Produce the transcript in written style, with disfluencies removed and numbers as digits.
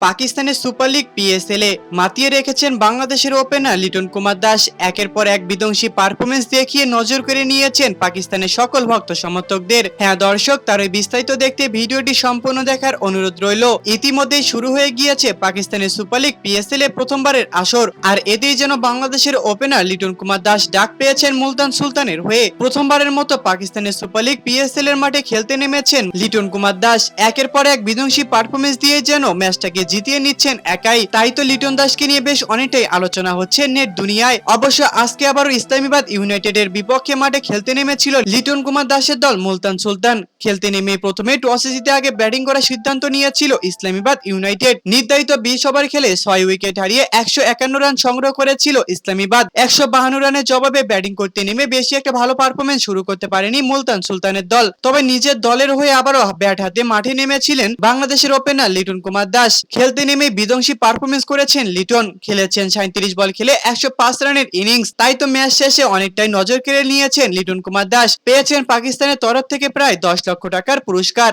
পাকিস্তানের super league পিএসএল-এ মাতিয়ে রেখেছেন বাংলাদেশের ওপেনার লিটন কুমার দাস। একের পর এক বিধ্বংসী পারফরমেন্স দেখিয়ে নজর কেড়ে নিয়েছেন পাকিস্তানের সকল ভক্ত সমর্থকদের। হ্যাঁ দর্শক, তার ওই বিস্তারিত দেখতে ভিডিওটি সম্পূর্ণ দেখার অনুরোধ রইল। ইতিমধ্যেই শুরু হয়ে গিয়েছে পাকিস্তানের সুপার লিগ পিএসএল-এ প্রথমবারের আসর, আর এতেই যেন বাংলাদেশের ওপেনার লিটন কুমার দাস ডাক পেয়েছেন মুলতান সুলতানের হয়ে। প্রথমবারের মতো পাকিস্তানের সুপার লিগ পিএসএল-এর মাঠে খেলতে নেমেছেন লিটন কুমার দাস। একের পর এক বিধ্বংসী পারফরমেন্স দিয়ে যেন ম্যাচটাকে জিতিয়ে নিচ্ছেন একাই। তাই তো লিটন দাসকে নিয়ে বেশ অনেকটাই আলোচনা হচ্ছে নেট দুনিয়ায়। অবশ্য আজকে আবারও ইসলামাবাদ ইউনাইটেডের বিপক্ষে মাঠে খেলতে নেমেছিল লিটন কুমার দাসের দল মুলতান সুলতান। খেলতে নেমে প্রথমে টসে জিতে আগে ব্যাটিং করার সিদ্ধান্ত নিয়েছিল ইসলামাবাদ ইউনাইটেড। নির্ধারিত 20 ওভার খেলে 6 উইকেট হারিয়ে 151 রান সংগ্রহ করেছিল ইসলামাবাদ। 152 রানের জবাবে ব্যাটিং করতে নেমে বেশি একটা ভালো পারফরমেন্স শুরু করতে পারেনি মুলতান সুলতানের দল। তবে নিজের দলের হয়ে আবারও ব্যাট হাতে মাঠে নেমেছিলেন বাংলাদেশের ওপেনার লিটন কুমার দাস। খেলতে নেমে বিধ্বংসী পারফরমেন্স করেছেন লিটন। খেলেছেন 37 বল খেলে 105 রানের ইনিংস। তাই তো ম্যাচ শেষে অনেকটাই নজর কেড়ে নিয়েছেন লিটন কুমার দাস। পেয়েছেন পাকিস্তানের তরফ থেকে প্রায় 10 লক্ষ টাকার পুরস্কার।